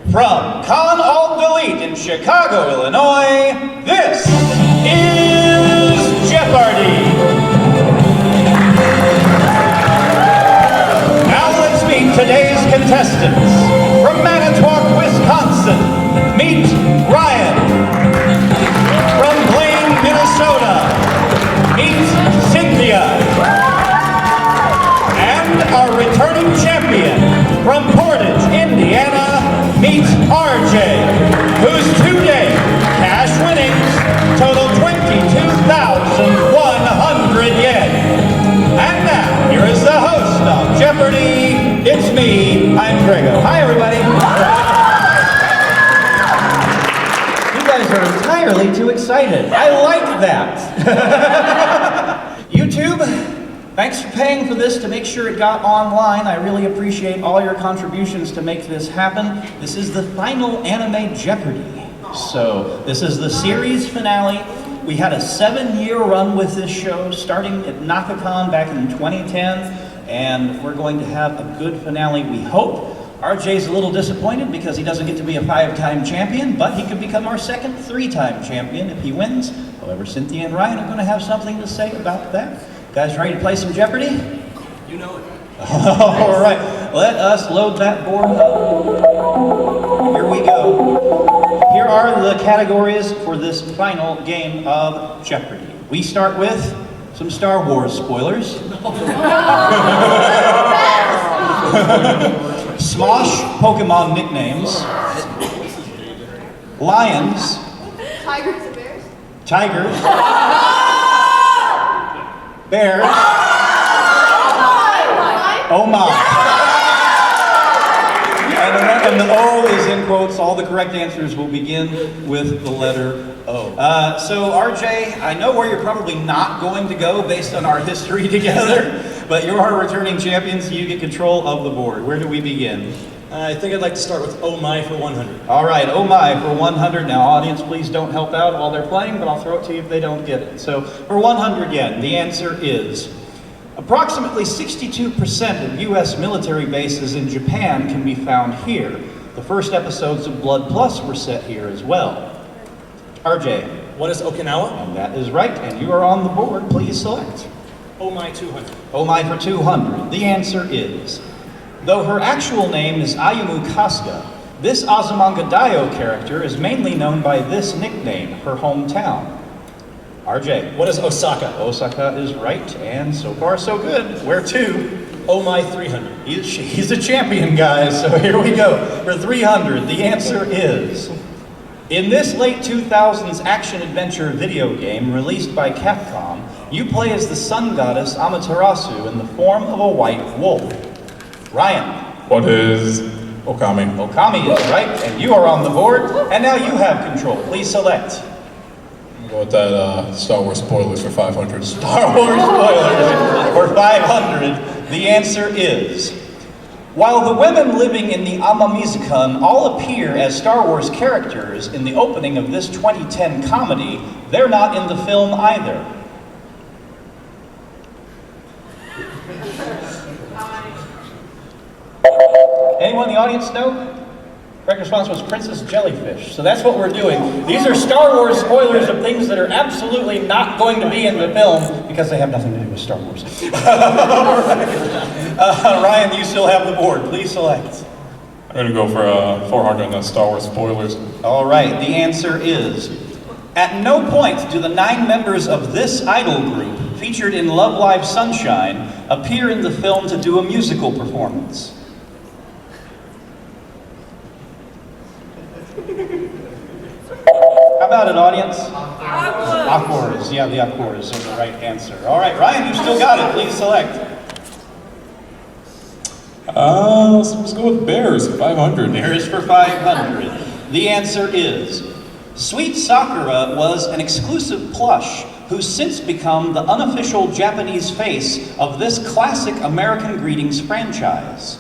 From Con-Alt-Delete in Chicago, Illinois, this is Jeopardy! Now let's meet today's contestants. From Manitowoc, Wisconsin, meet Ryan. From Blaine, Minnesota, meet Cynthia. And our returning champion from Portage, Indiana, meet RJ, whose two-day cash winnings total 22,100 yen. And now, here is the host of Jeopardy! It's me, I'm Greggo. Hi, everybody. You guys are entirely too excited. I like that. YouTube, thanks for paying for this to make sure it got online. I really appreciate all your contributions to make this happen. This is the final anime Jeopardy! So, this is the series finale. We had a 7-year run with this show, starting at NakaCon back in 2010. And we're going to have a good finale, we hope. RJ's a little disappointed because he doesn't get to be a 5-time champion, but he could become our second 3-time champion if he wins. However, Cynthia and Ryan are going to have something to say about that. Guys ready to play some Jeopardy? You know it. All right, let us load that board up. Here we go. Here are the categories for this final game of Jeopardy. We start with some Star Wars spoilers. Smosh Pokemon nicknames. Lions. Tigers and bears. Tigers. Bears. Oh my. And the O is in quotes. All the correct answers will begin with the letter O. So RJ, I know where you're probably not going to go based on our history together, but you're our returning champion, so you get control of the board. Where do we begin? I think I'd like to start with Oh My for 100. All right, oh my for 100. Now, audience, please don't help out while they're playing, but I'll throw it to you if they don't get it. So, for 100 yen, the answer is approximately 62% of U.S. military bases in Japan can be found here. The first episodes of Blood Plus were set here as well. RJ. What is Okinawa? And that is right, and you are on the board. Please select. Oh My 200. Oh my for 200. The answer is, though her actual name is Ayumu Kasuga, this Azumanga Daioh character is mainly known by this nickname, her hometown. RJ. What is Osaka? Osaka is right, and so far so good. Where to? Oh My 300. He's a champion, guys, so here we go. For 300, the answer is, in this late 2000s action-adventure video game released by Capcom, you play as the sun goddess Amaterasu in the form of a white wolf. Ryan. What is Okami? Okami is right, and you are on the board, and now you have control. Please select. I'm going with that Star Wars spoilers for 500. Star Wars spoilers for 500. The answer is, while the women living in the Amamizukan all appear as Star Wars characters in the opening of this 2010 comedy, they're not in the film either. Anyone in the audience know? Correct response was Princess Jellyfish. So that's what we're doing. These are Star Wars spoilers of things that are absolutely not going to be in the film because they have nothing to do with Star Wars. All right. Ryan, you still have the board. Please select. I'm going to go for 400 on the Star Wars spoilers. All right, the answer is, at no point do the 9 members of this idol group featured in Love Live Sunshine appear in the film to do a musical performance. How about it, audience? Aquars. Yeah, the Aquars are the right answer. All right, Ryan, you still got it. Please select. Let's go with bears, 500. Bears for 500. The answer is, Sweet Sakura was an exclusive plush who's since become the unofficial Japanese face of this classic American Greetings franchise.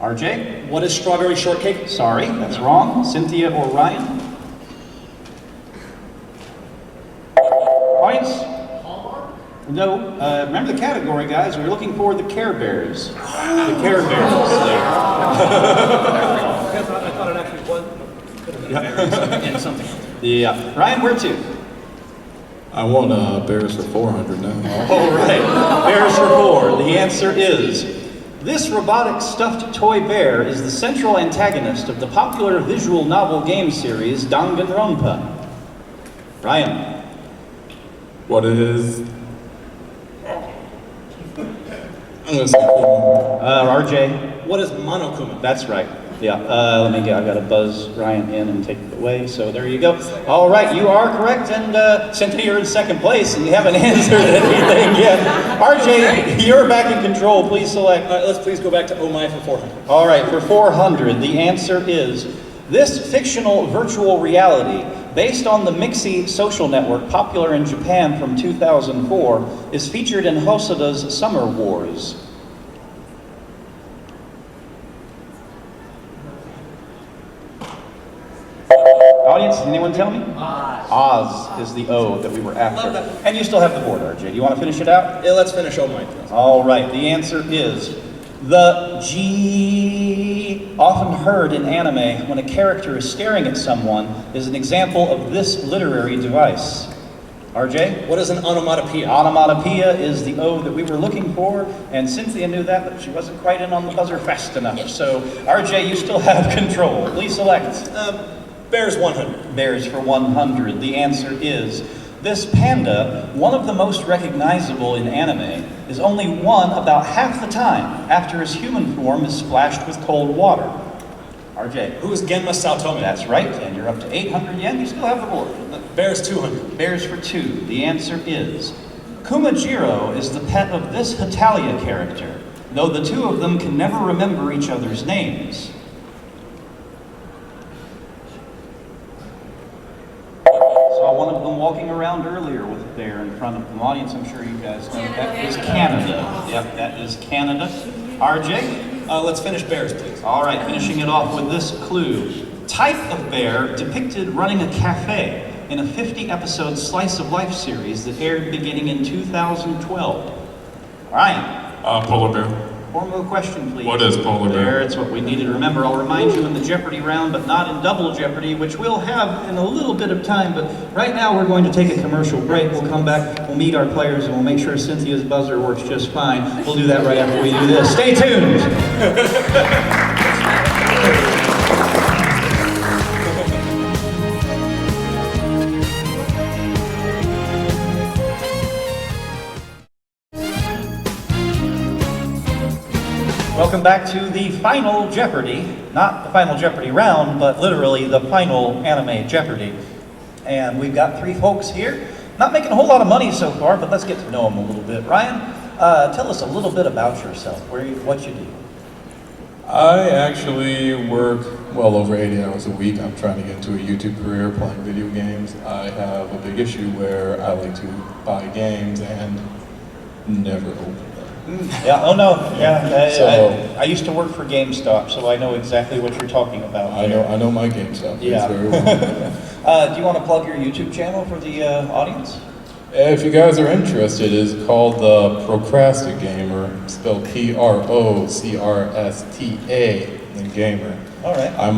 RJ? What is Strawberry Shortcake? Sorry, that's wrong. Cynthia or Ryan? Audience? No, remember the category, guys. We're looking for the Care Bears. The Care Bears. I thought it actually was. Could have been bears and something else. Yeah. Ryan, where to? I want Bears for 400 now. All right. Bears for 4. The answer is, this robotic stuffed toy bear is the central antagonist of the popular visual novel game series Danganronpa. Ryan. What is? I'm gonna say Kuma. RJ. What is Monokuma? That's right. Yeah. I've got to buzz Ryan in and take it away. So there you go. All right, you are correct, and Cynthia, you're in second place, and you haven't answered anything yet. RJ, you're back in control. Please select. All right, let's please go back to Oh My for 400. All right, for 400, the answer is, this fictional virtual reality, based on the Mixi social network popular in Japan from 2004, is featured in Hosoda's Summer Wars. Audience, can anyone tell me? Oz is the O that we were after. Love that. And you still have the board, RJ. Do you want to finish it out? Yeah, let's finish Oh My, please. All right, the answer is the G, often heard in anime when a character is staring at someone, is an example of this literary device. RJ? What is an onomatopoeia? Onomatopoeia is the O that we were looking for, and Cynthia knew that, but she wasn't quite in on the buzzer fast enough. So, RJ, you still have control. Please select. Bears 100. Bears for 100. The answer is, this panda, one of the most recognizable in anime, is only won about half the time after his human form is splashed with cold water. RJ. Who is Genma Saotome? That's right, and you're up to 800 yen. You still have the board. Bears 200. Bears for 2. The answer is, Kumajiro is the pet of this Hetalia character, though the two of them can never remember each other's names. Saw one of them walking around earlier with a bear in front of them. Audience, I'm sure you guys know that is Canada. Yep, that is Canada. RJ? Let's finish Bears, please. All right, finishing it off with this clue. Type of bear depicted running a cafe in a 50-episode slice of life series that aired beginning in 2012. Ryan, Polar bear. one more question, please. What is polar bear? It's what we needed to remember. I'll remind you in the Jeopardy round, but not in double Jeopardy, which we'll have in a little bit of time. But right now, we're going to take a commercial break. We'll come back, we'll meet our players, and we'll make sure Cynthia's buzzer works just fine. We'll do that right after we do this. Stay tuned! Welcome back to the final Jeopardy. Not the final Jeopardy round, but literally the final anime Jeopardy. And we've got 3 folks here. Not making a whole lot of money so far, but let's get to know them a little bit. Ryan, tell us a little bit about yourself, what you do. I actually work well over 80 hours a week. I'm trying to get into a YouTube career playing video games. I have a big issue where I like to buy games and never open them. Yeah, oh no, yeah. So- I used to work for GameStop, so I know exactly what you're talking about. I know my game stuff. Yeah. It's very well. Do you want to plug your YouTube channel for the audience? If you guys are interested, it's called the Procrasta Gamer, spelled Procrsta, and gamer. All right. I'm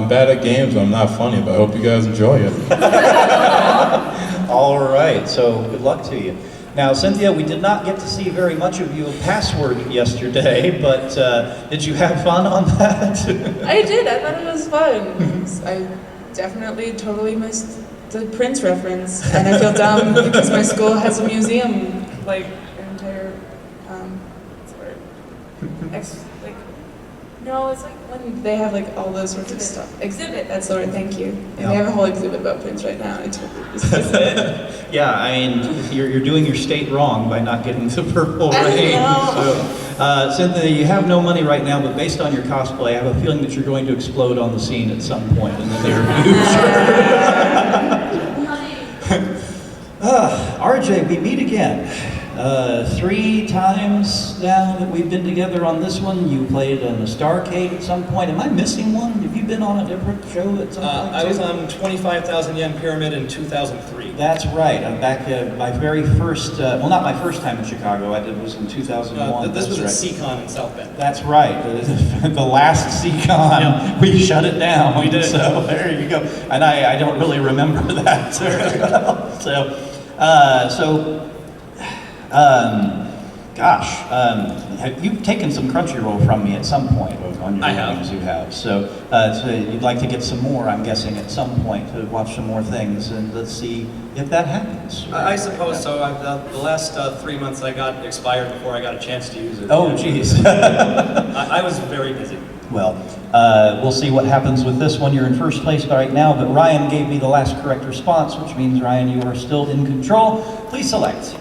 bad at games. I'm not funny, but I hope you guys enjoy it. All right, so good luck to you. Now, Cynthia, we did not get to see very much of you in Password yesterday, but did you have fun on that? I did. I thought it was fun. I definitely totally missed the Prince reference, and I feel dumb because my school has a museum, like an entire, what's the word? No, it's like when they have like all those sorts of stuff. Exhibit. That's the word. Thank you. And Yeah. they have a whole exhibit about Prince right now. I totally missed it. Yeah, I mean, you're doing your state wrong by not getting the Purple I Rain. know. So, Cynthia, you have no money right now, but based on your cosplay, I have a feeling that you're going to explode on the scene at some point in the near future. RJ, we meet again. 3 times now that we've been together on this one. You played on the Starcade at some point. Am I missing one? Have you been on a different show at some point? I was on 25,000 yen pyramid in 2003. That's right. I'm back my very first, well, not my first time in Chicago. I did was in 2001. This was at That's right. CCon in South Bend. That's right. The last CCon, we shut it down. We did. So there you go. And I don't really remember that very well. You've taken some Crunchyroll from me at some point on your I have. games you have. So you'd like to get some more, I'm guessing, at some point to watch some more things, and let's see if that happens. I suppose so. The last 3 months I got expired before I got a chance to use it. Oh, geez. I was very busy. Well, we'll see what happens with this one. You're in first place right now, but Ryan gave me the last correct response, which means, Ryan, you are still in control. Please select.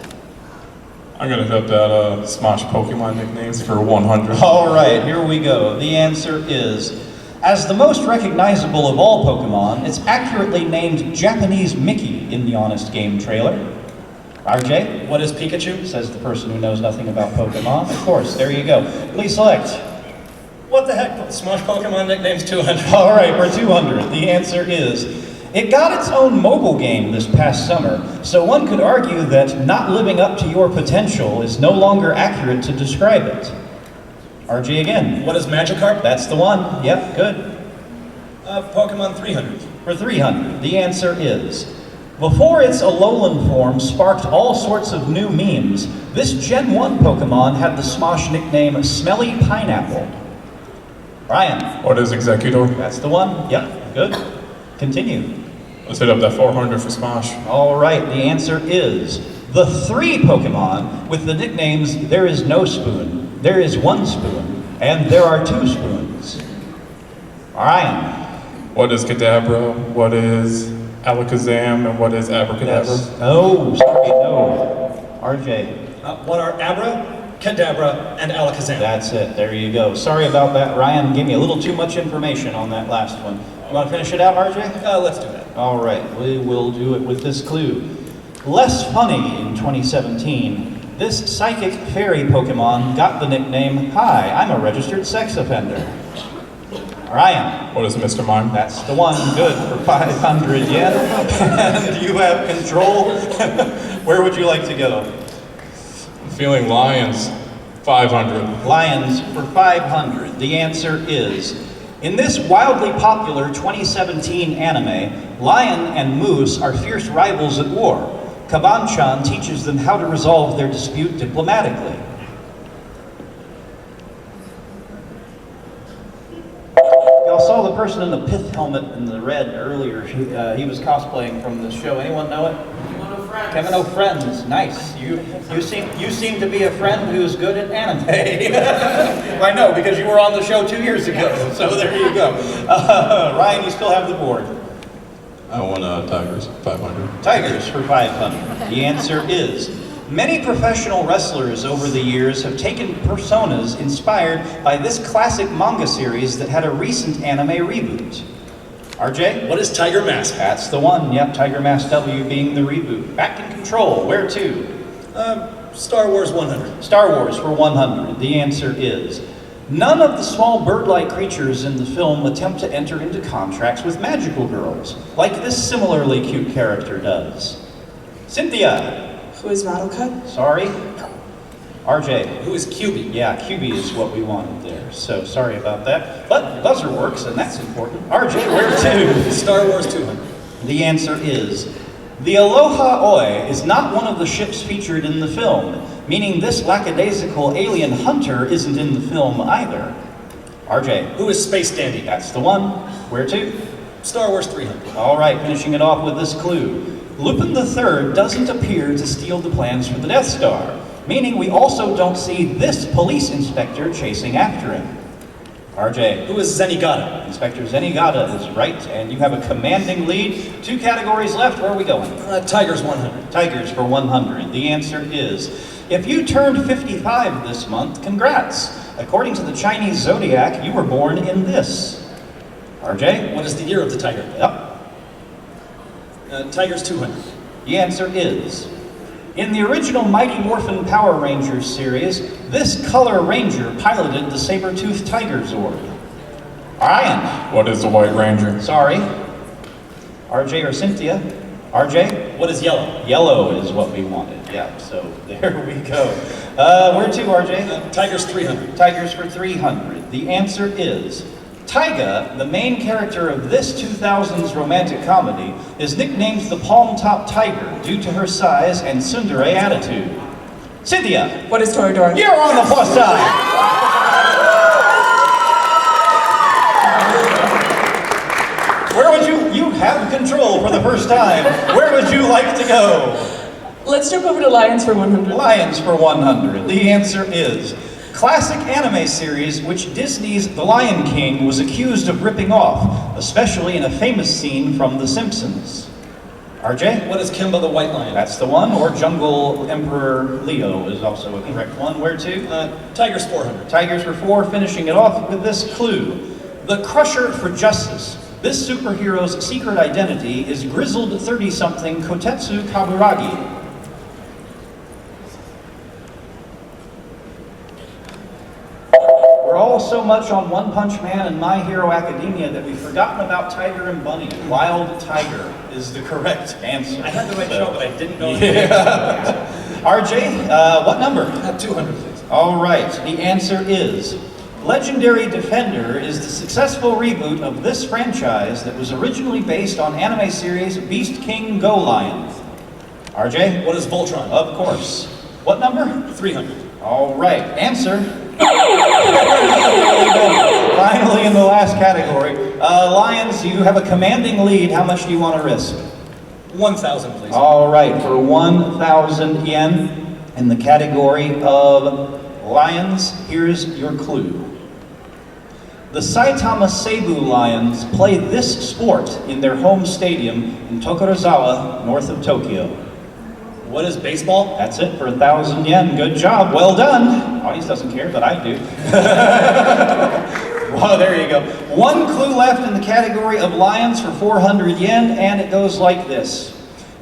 I'm gonna hit up that Smosh Pokemon nicknames for 100. All right, here we go. The answer is, as the most recognizable of all Pokemon, it's accurately named Japanese Mickey in the Honest Game trailer. RJ? What is Pikachu? Says the person who knows nothing about Pokemon. Of course, there you go. Please select. What the heck? Smosh Pokemon nicknames 200. All right, we're 200. The answer is, it got its own mobile game this past summer, so one could argue that not living up to your potential is no longer accurate to describe it. RJ again. What is Magikarp? That's the one. Yep, good. Pokemon 300. For 300, the answer is, before its Alolan form sparked all sorts of new memes, this Gen 1 Pokemon had the Smosh nickname Smelly Pineapple. Ryan. What is Executor? That's the one. Yep, good. Continue. Let's hit up that 400 for Smosh. All right, the answer is the 3 Pokemon with the nicknames There is no spoon, There is one spoon, and There are 2 spoons. Ryan. What is Kadabra? What is Alakazam? And what is Abracadabra? Yes. Oh, sorry, no. RJ. What are Abra, Kadabra, and Alakazam? That's it. There you go. Sorry about that. Ryan gave me a little too much information on that last one. You want to finish it out, RJ? Let's do that. All right, we will do it with this clue. Less funny in 2017, this psychic fairy Pokemon got the nickname, Hi, I'm a registered sex offender. Ryan. What is Mr. Mime? That's the one. Good for 500 yen. And you have control. Where would you like to go? I'm feeling Lions. 500. Lions for 500. The answer is, in this wildly popular 2017 anime, Lion and Moose are fierce rivals at war. Kaban-chan teaches them how to resolve their dispute diplomatically. Y'all saw the person in the pith helmet in the red earlier. He was cosplaying from the show. Anyone know it? Kevin O'Friends. Nice. You seem to be a friend who's good at anime. I know, because you were on the show 2 years ago. So there you go. Ryan, you still have the board. I want Tigers. 500. Tigers for 500. The answer is, many professional wrestlers over the years have taken personas inspired by this classic manga series that had a recent anime reboot. RJ? What is Tiger Mask? That's the one. Yep, Tiger Mask W being the reboot. Back in control. Where to? Star Wars 100. Star Wars for 100. The answer is, none of the small bird-like creatures in the film attempt to enter into contracts with magical girls, like this similarly cute character does. Cynthia. Who is Madoka? Sorry. RJ. Who is QB? Yeah, QB is what we wanted there, so sorry about that. But buzzer works, and that's important. RJ, where to? Star Wars 200. The answer is, the Aloha Oi is not one of the ships featured in the film, meaning this lackadaisical alien hunter isn't in the film either. RJ. Who is Space Dandy? That's the one. Where to? Star Wars 300. All right, finishing it off with this clue. Lupin III doesn't appear to steal the plans for the Death Star, meaning we also don't see this police inspector chasing after him. RJ. Who is Zenigata? Inspector Zenigata is right, and you have a commanding lead. 2 categories left. Where are we going? Tigers 100. Tigers for 100. The answer is, if you turned 55 this month, congrats. According to the Chinese zodiac, you were born in this. RJ? What is the year of the tiger? Yep. Tigers 200. The answer is, in the original Mighty Morphin Power Rangers series, this color ranger piloted the saber-toothed tiger Zord. Ryan. What is the White Ranger? Sorry. RJ or Cynthia? RJ? What is yellow? Yellow is what we wanted. Yeah, so there we go. Where to, RJ? Tigers 300. Tigers for 300. The answer is Tyga, the main character of this 2000s romantic comedy, is nicknamed the Palm Top Tiger due to her size and tsundere attitude. Cynthia, What is Toradora? you're on the plus side. Where would you have control for the first time. Where would you like to go? Let's jump over to Lions for 100. Lions for 100. The answer is classic anime series which Disney's The Lion King was accused of ripping off, especially in a famous scene from The Simpsons. RJ? What is Kimba the White Lion? That's the one, or Jungle Emperor Leo is also a correct one. Where to? Tigers 400. Tigers for 4, finishing it off with this clue. The Crusher for Justice. This superhero's secret identity is grizzled 30-something Kotetsu Kaburagi. We're all so much on One Punch Man and My Hero Academia that we've forgotten about Tiger and Bunny. Wild Tiger is the correct answer. I had the right show, but I didn't know. RJ, what number? 200, please. All right, the answer is Legendary Defender is the successful reboot of this franchise that was originally based on anime series Beast King Go Lion. RJ? What is Voltron? Of course. What number? 300. All right, answer. Finally in the last category. Lions, you have a commanding lead. How much do you want to risk? 1,000, please. All right, for 1,000 yen in the category of Lions, here's your clue. The Saitama Seibu Lions play this sport in their home stadium in Tokorozawa, north of Tokyo. What is baseball? That's it for 1,000 yen. Good job. Well done. Audience doesn't care, but I do. Well, there you go. One clue left in the category of Lions for 400 yen, and it goes like this.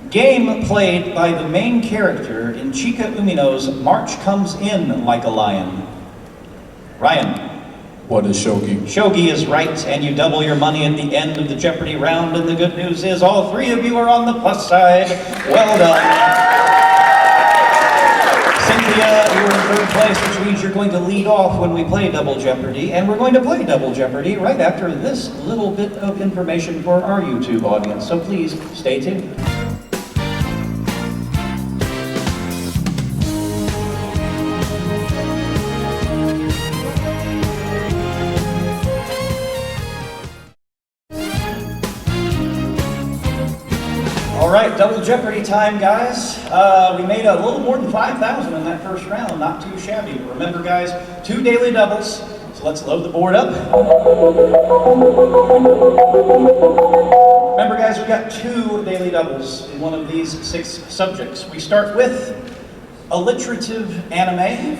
Game played by the main character in Chika Umino's March Comes In Like a Lion. Ryan. What is shogi? Shogi is right, and you double your money at the end of the Jeopardy round, and the good news is all three of you are on the plus side. Well done. Cynthia, you're in third place, which means you're going to lead off when we play Double Jeopardy, and we're going to play Double Jeopardy right after this little bit of information for our YouTube audience, so please stay tuned. All right, Double Jeopardy time, guys. We made a little more than 5,000 in that first round, not too shabby. Remember, guys, 2 daily doubles, so let's load the board up. Remember, guys, we got 2 daily doubles in one of these 6 subjects. We start with alliterative anime,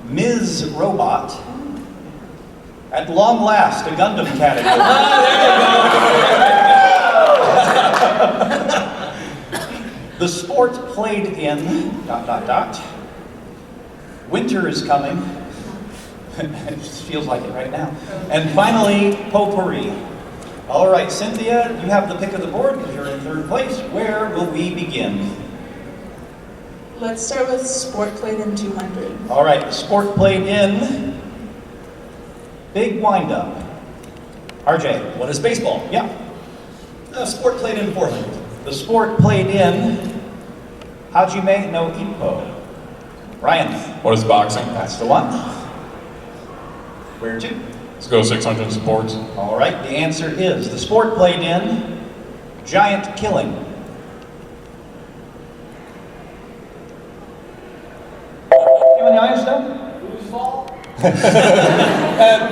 Ms. Robot, at long last, a Gundam category. The sport played in ... Winter is coming. It just feels like it right now. And finally, potpourri. All right, Cynthia, you have the pick of the board because you're in third place. Where will we begin? Let's start with sport played in 200. All right, sport played in big windup. RJ. What is baseball? Yeah. Sport played in 400. The sport played in Hajime no Ippo. Ryan. What is boxing? That's the one. Where to? Let's go 600 sports. All right, the answer is the sport played in giant killing. You in the audience know? Foosball?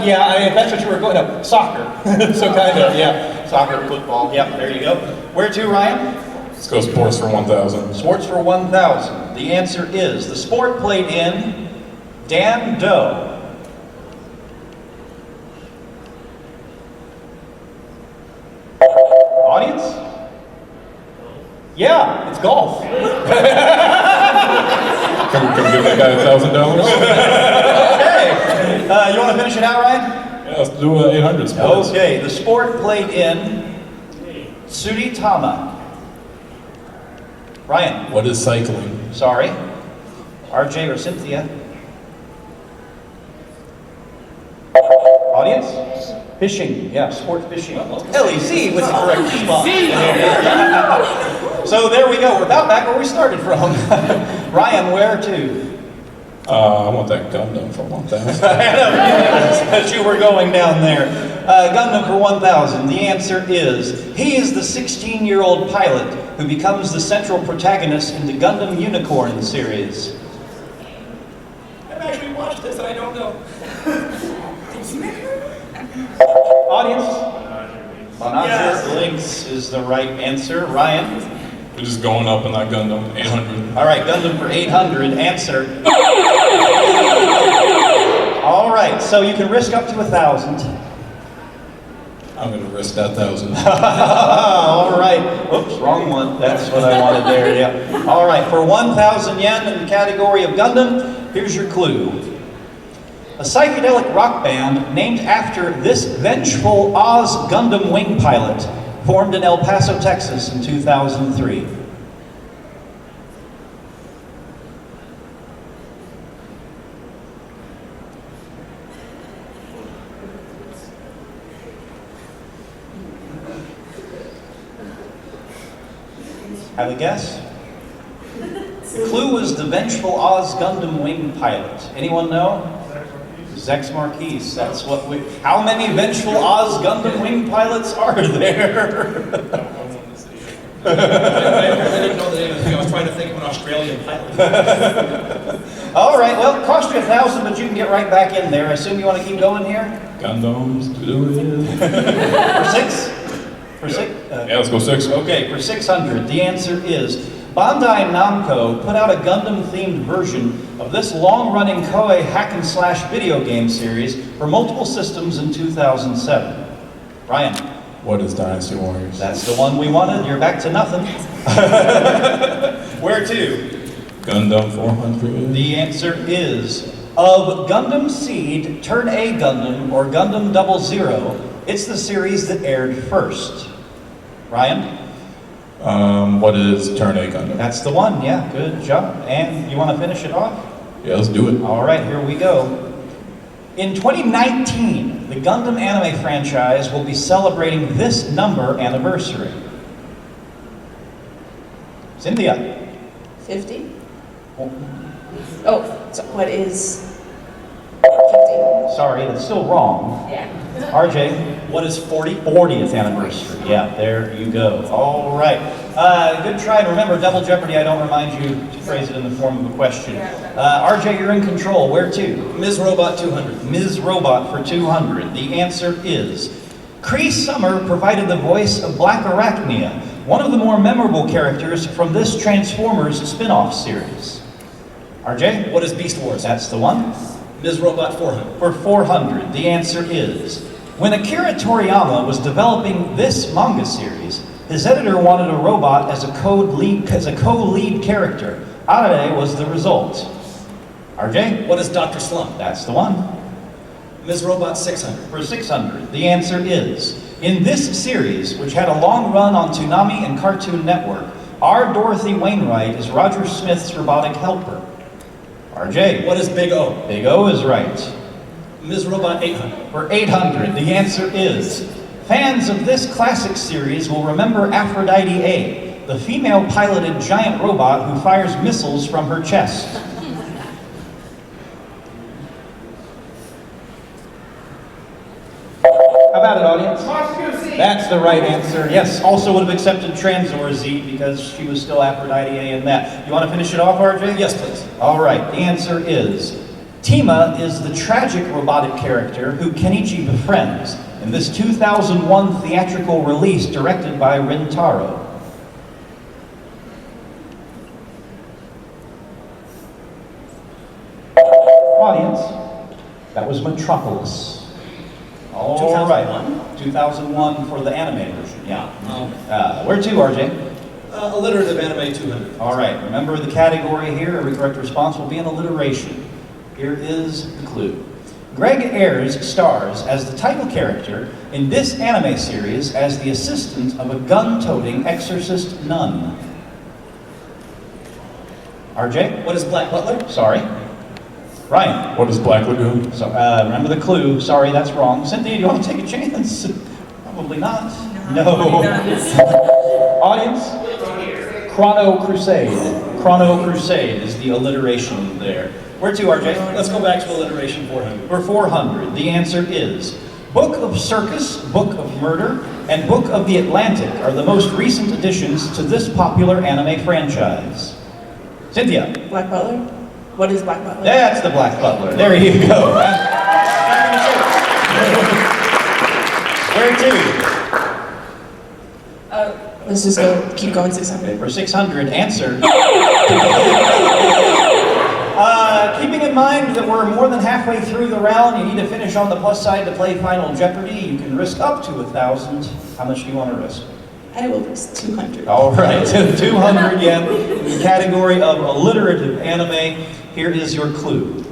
Yeah, that's what you were going to. Soccer. So kind of, yeah. Soccer, football. Yep, there you go. Where to, Ryan? Let's go sports for 1,000. Sports for 1,000. The answer is the sport played in Dan Do. Audience? Yeah, it's golf. Can we give that guy $1,000? Okay. You want to finish it out, Ryan? Yeah, let's do 800 sports. Okay, the sport played in Tsuritama. Ryan. What is cycling? Sorry. RJ or Cynthia? Audience? Fishing. Yeah, sport fishing. LEC with the correct response. So there we go. We're about back where we started from. Ryan, where to? I want that Gundam for 1,000. As you were going down there. Gundam for 1,000. The answer is, he is the 16-year-old pilot who becomes the central protagonist in the Gundam Unicorn series. I've actually watched this and I don't know. Audience? Yes. Lynx is the right answer. Ryan? We're just going up in that Gundam, 800. All right, Gundam for 800. Answer. All right, so you can risk up to 1,000. I'm going to risk that 1,000. All right. Oops, wrong one. That's what I wanted there, yeah. All right, for 1,000 yen in the category of Gundam, here's your clue. A psychedelic rock band named after this vengeful Oz Gundam wing pilot formed in El Paso, Texas in 2003. Have a guess? The clue was the vengeful Oz Gundam wing pilot. Anyone know? Zex Marquise. That's what we. How many vengeful Oz Gundam wing pilots are there? I didn't know the name of the thing. I was trying to think of an Australian pilot. All right. Well, it cost you 1,000, but you can get right back in there. I assume you want to keep going here. Gundams, do it. For 6. For 6. Yeah, let's go 6. Okay, for 600, the answer is Bandai Namco put out a Gundam-themed version of this long-running Koei hack-and-slash video game series for multiple systems in 2007. Ryan. What is Dynasty Warriors? That's the one we wanted. You're back to nothing. Where to? Gundam 400. The answer is of Gundam Seed, Turn A Gundam, or Gundam 00. It's the series that aired first. Ryan? What is Turn A Gundam? That's the one, yeah, good job. And you want to finish it off? Yeah, let's do it. All right, here we go. In 2019, the Gundam anime franchise will be celebrating this number anniversary. Cynthia? 50? Oh, Oh, so what is 50? sorry, that's still wrong. Yeah. RJ? What is 40? 40th anniversary. Yeah, there you go. All right. Good try. And remember, Double Jeopardy, I don't remind you to phrase it in the form of a question. RJ, you're in control. Where to? Ms. Robot 200. Ms. Robot for 200. The answer is Cree Summer provided the voice of Black Arachnia, one of the more memorable characters from this Transformers spin-off series. RJ? What is Beast Wars? That's the one. Ms. Robot 400. For 400, the answer is, when Akira Toriyama was developing this manga series, his editor wanted a robot as a co-lead character. Arare was the result. RJ? What is Dr. Slump? That's the one. Ms. Robot 600. For 600, the answer is, in this series, which had a long run on Toonami and Cartoon Network, our Dorothy Wainwright is Roger Smith's robotic helper. RJ? What is Big O? Big O is right. Ms. Robot 800. For 800, the answer is, fans of this classic series will remember Aphrodite A, the female-piloted giant robot who fires missiles from her chest. How about it, audience? That's the right answer. Yes, also would have accepted Transor Z because she was still Aphrodite A in that. You want to finish it off, RJ? Yes, please. All right, the answer is, Tima is the tragic robotic character who Kenichi befriends in this 2001 theatrical release directed by Rintaro. Audience, that was Metropolis. All right, 2001 for the anime version, yeah. Where to, RJ? Alliterative Anime 200. All right, remember the category here, every correct response will be an alliteration. Here is the clue. Greg Ayres stars as the title character in this anime series as the assistant of a gun-toting exorcist nun. RJ? What is Black Butler? Sorry. Ryan? What is Black Lagoon? So, remember the clue. Sorry, that's wrong. Cynthia, do you want to take a chance? Probably not. No. Audience? Chrono Crusade. Chrono Crusade is the alliteration there. Where to, RJ? Let's go back to alliteration 400. For 400, the answer is Book of Circus, Book of Murder, and Book of the Atlantic are the most recent additions to this popular anime franchise. Cynthia? Black Butler? What is Black Butler? That's the Black Butler. There you go. Where to? Let's just go, keep going 600. For 600, answer. Keeping in mind that we're more than halfway through the round, you need to finish on the plus side to play Final Jeopardy. You can risk up to 1,000. How much do you want to risk? I will risk 200. All right, 200 yen in the category of alliterative anime. Here is your clue.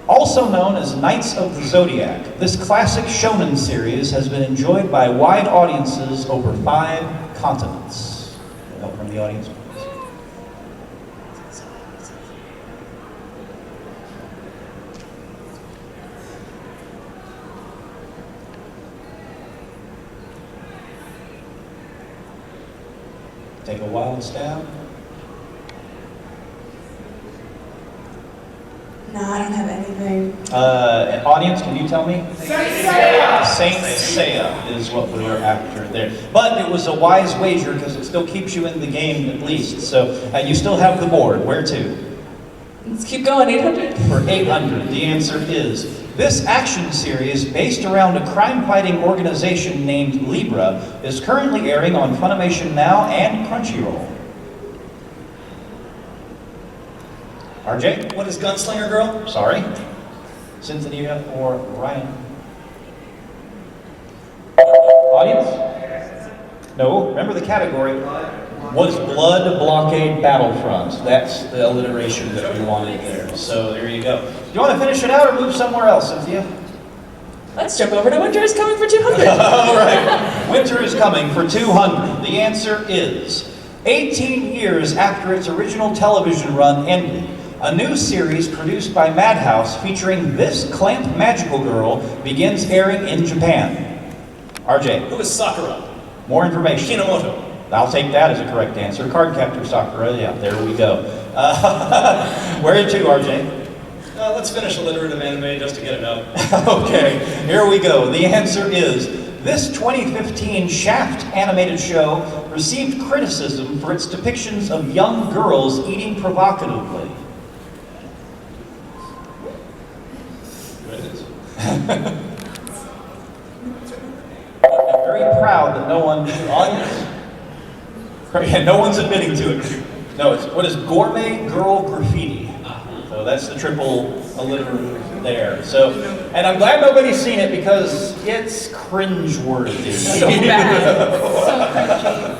Also known as Knights of the Zodiac, this classic shonen series has been enjoyed by wide audiences over 5 continents. Help from the audience, please. Take a wild stab. No, I don't have anything. Audience, can you tell me? Saint Seiya is what we were after there. But it was a wise wager because it still keeps you in the game at least. So you still have the board. Where to? Let's keep going, 800. For 800, the answer is this action series, based around a crime-fighting organization named Libra, is currently airing on Funimation Now and Crunchyroll. RJ? What is Gunslinger Girl? Sorry. Cynthia or Ryan? Audience? No, remember the category. Was Blood Blockade Battlefront? That's the alliteration that we wanted there. So there you go. Do you want to finish it out or move somewhere else, Cynthia? Let's jump over to Winter is Coming for 200. All right. Winter is Coming for 200. The answer is 18 years after its original television run ended, a new series produced by Madhouse featuring this Clamp magical girl begins airing in Japan. RJ, Who is Sakura? more information. Kinomoto. I'll take that as a correct answer. Cardcaptor Sakura, yeah, there we go. Where to, RJ? Let's finish alliterative anime just to get it out. Okay, here we go. The answer is, this 2015 Shaft animated show received criticism for its depictions of young girls eating provocatively. I'm very proud that no one, audience, yeah, no one's admitting to it. No, it's what is Gourmet Girl Graffiti. So that's the triple alliterative there. So, and I'm glad nobody's seen it because it's cringeworthy. So bad.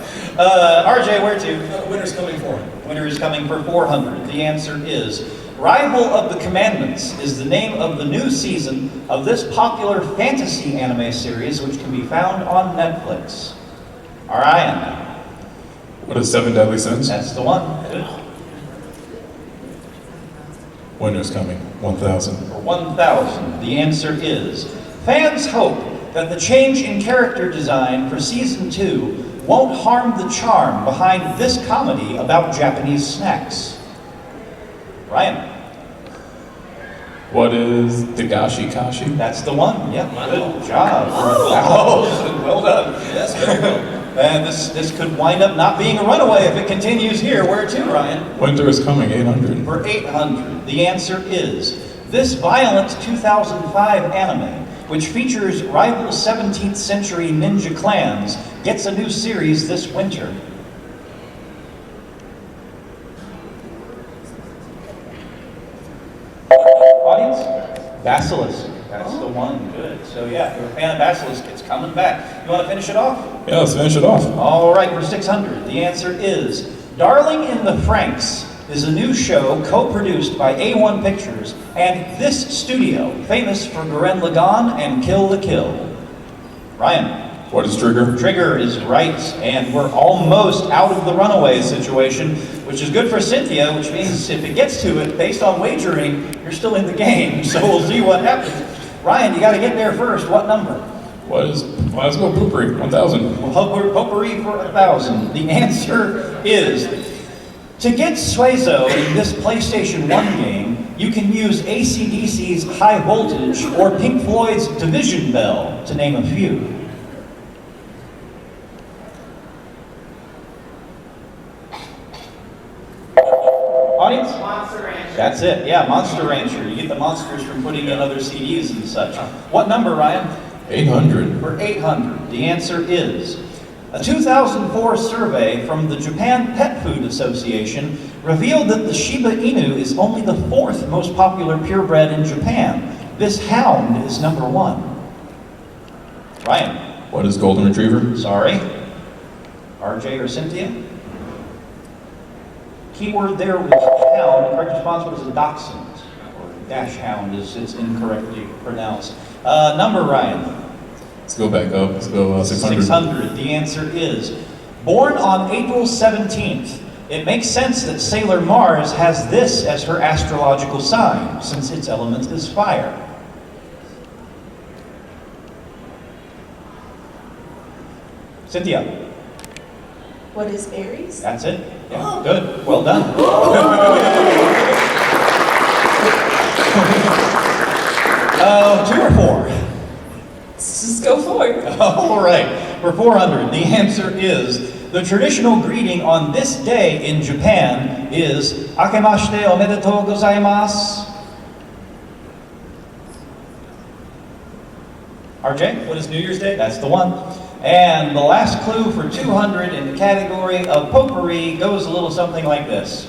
RJ, where to? Winter's Coming for. Winter is Coming for 400. The answer is Rival of the Commandments is the name of the new season of this popular fantasy anime series, which can be found on Netflix. Orion. What is Seven Deadly Sins? That's the one. Good. Winter's Coming, 1,000. For 1,000, the answer is fans hope that the change in character design for season 2 won't harm the charm behind this comedy about Japanese snacks. Ryan. What is Dagashi Kashi? That's the one. Yeah, good job. Oh, well done. Yes, very well. And this could wind up not being a runaway if it continues here. Where to, Ryan? Winter is Coming, 800. For 800, the answer is this violent 2005 anime, which features rival 17th century ninja clans, gets a new series this winter. Audience? Basilisk. That's the one. Good. So yeah, if you're a fan of Basilisk, it's coming back. You want to finish it off? Yeah, let's finish it off. All right, for 600, the answer is Darling in the Franxx is a new show co-produced by A1 Pictures and this studio, famous for Gurren Lagann and Kill the Kill. Ryan. What is Trigger? Trigger is right, and we're almost out of the runaway situation. which is good for Cynthia, which means if it gets to it, based on wagering, you're still in the game. So we'll see what happens. Ryan, you got to get there first. What number? Let's go poopery, 1,000. Well, potpourri for 1,000. The answer is, to get Suezo in this PlayStation 1 game, you can use AC/DC's High Voltage or Pink Floyd's Division Bell, to name a few. Audience? Monster Rancher. That's it, yeah, Monster Rancher. You get the monsters from putting in other CDs and such. What number, Ryan? 800. For 800. The answer is, a 2004 survey from the Japan Pet Food Association revealed that the Shiba Inu is only the 4th most popular purebred in Japan. This hound is number 1. Ryan. What is golden retriever? Sorry. RJ or Cynthia? Keyword there was hound. The correct response was a dachshund, or dash hound is it's incorrectly pronounced. Number, Ryan. Let's go back up. Let's go 600. 600. The answer is, born on April 17th, it makes sense that Sailor Mars has this as her astrological sign, since its element is fire. Cynthia. What is Aries? That's it. Yeah, good. Well done. 2 or 4? Let's just go for it. All right. For 400, the answer is, the traditional greeting on this day in Japan is Akemashite omedetou gozaimasu. RJ? What is New Year's Day? That's the one. And the last clue for 200 in the category of potpourri goes a little something like this.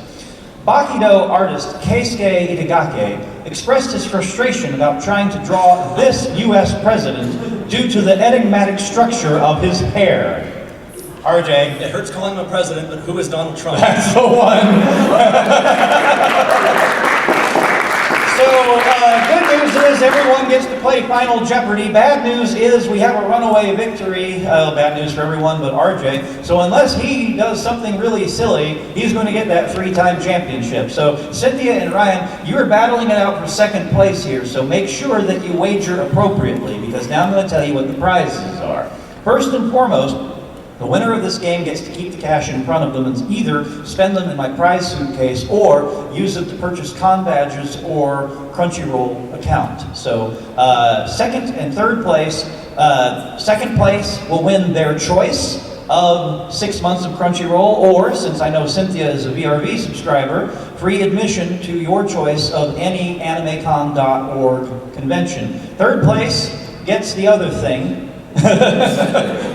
Bakido artist Keisuke Itagaki expressed his frustration about trying to draw this U.S. president due to the enigmatic structure of his hair. RJ? It hurts calling him a president, but who is Donald Trump? That's the one. So, good news is everyone gets to play Final Jeopardy. Bad news is we have a runaway victory. Bad news for everyone but RJ. So unless he does something really silly, he's going to get that 3-time championship. So Cynthia and Ryan, you are battling it out for second place here. So make sure that you wager appropriately, because now I'm going to tell you what the prizes are. First and foremost, the winner of this game gets to keep the cash in front of them and either spend them in my prize suitcase or use it to purchase con badges or Crunchyroll account. So second and third place, second place will win their choice of 6 months of Crunchyroll, or since I know Cynthia is a VRV subscriber, free admission to your choice of any animecon.org convention. Third place gets the other thing.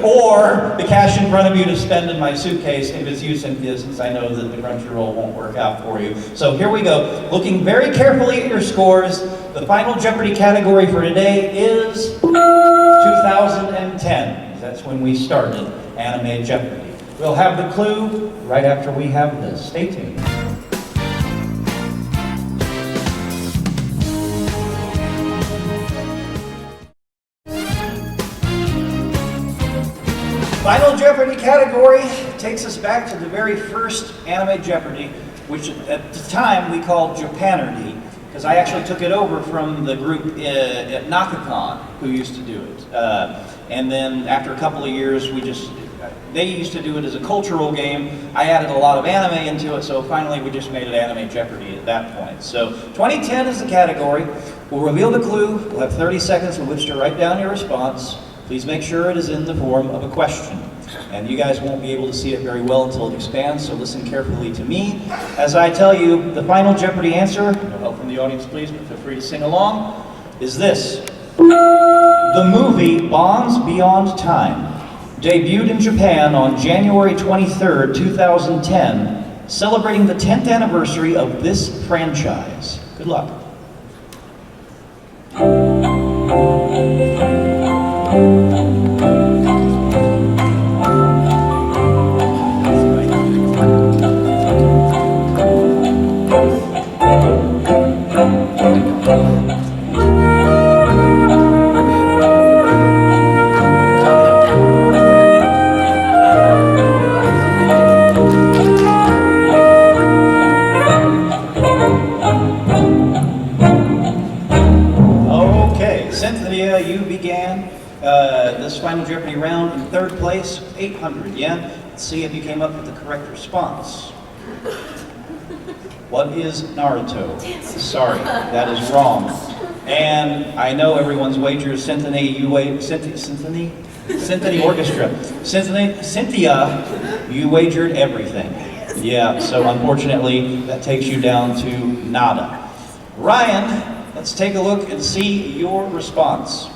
Or the cash in front of you to spend in my suitcase if it's you, Cynthia, since I know that the Crunchyroll won't work out for you. So here we go. Looking very carefully at your scores, the Final Jeopardy category for today is 2010. That's when we started Anime Jeopardy. We'll have the clue right after we have this. Stay tuned. Final Jeopardy category takes us back to the very first Anime Jeopardy, which at the time we called Japanerdy, because I actually took it over from the group at Nakacon who used to do it. And then after a couple of years, they used to do it as a cultural game. I added a lot of anime into it, so finally we just made it Anime Jeopardy at that point. So 2010 is the category. We'll reveal the clue. We'll have 30 seconds in which to write down your response. Please make sure it is in the form of a question. And you guys won't be able to see it very well until it expands, so listen carefully to me. As I tell you, the Final Jeopardy answer, no help from the audience please, but feel free to sing along, is this. The movie Bonds Beyond Time debuted in Japan on January 23rd, 2010, celebrating the 10th anniversary of this franchise. Good luck. this Final Jeopardy round in third place, 800 yen. Let's see if you came up with the correct response. What is Naruto? Sorry, that is wrong. And I know everyone's wagers, Symphony Orchestra. Cynthia, you wagered everything. Yeah, so unfortunately, that takes you down to nada. Ryan, let's take a look and see your response.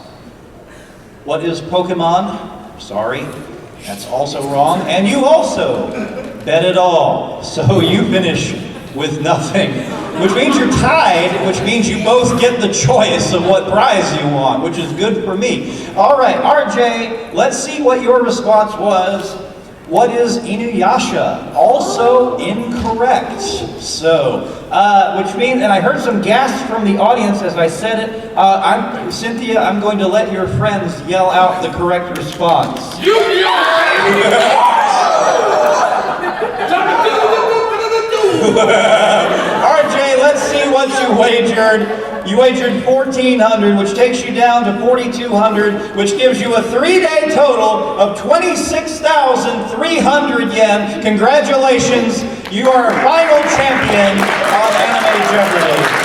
What is Pokemon? Sorry, that's also wrong. And you also bet it all. So you finish with nothing, which means you're tied, which means you both get the choice of what prize you want, which is good for me. All right, RJ, let's see what your response was. What is Inuyasha? Also incorrect. So, which means, and I heard some gasps from the audience as I said it. Cynthia, I'm going to let your friends yell out the correct response. RJ, let's see what you wagered. You wagered 1,400, which takes you down to 4,200, which gives you a 3-day total of 26,300 yen. Congratulations, you are final champion of Anime Jeopardy.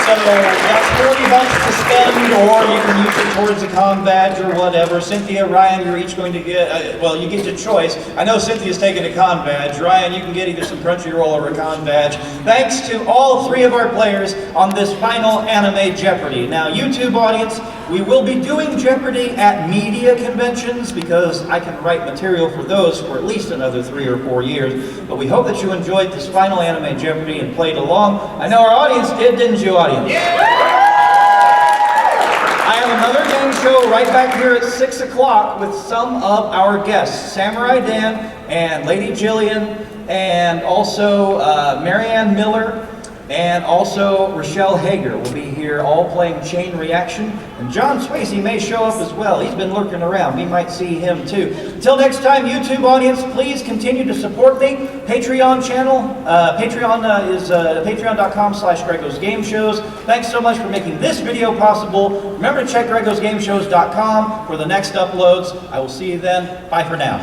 So that's $40 to spend, or you can use it towards a con badge or whatever. Cynthia, Ryan, you're each going to get, well, you get your choice. I know Cynthia's taking a con badge. Ryan, you can get either some Crunchyroll or a con badge. Thanks to all three of our players on this final Anime Jeopardy. Now, YouTube audience, we will be doing Jeopardy at media conventions because I can write material for those for at least another 3 or 4 years. But we hope that you enjoyed this final Anime Jeopardy and played along. I know our audience did, didn't you, audience? Yeah. I have another game show right back here at 6 o'clock with some of our guests, Samurai Dan and Lady Jillian, and also Marianne Miller, and also Rochelle Hager will be here, all playing Chain Reaction. And John Swayze may show up as well. He's been lurking around. We might see him too. Until next time, YouTube audience, please continue to support me. Patreon channel. Patreon is patreon.com/Greggo's Game Shows. Thanks so much for making this video possible. Remember to check Greggo'sGameShows.com for the next uploads. I will see you then. Bye for now.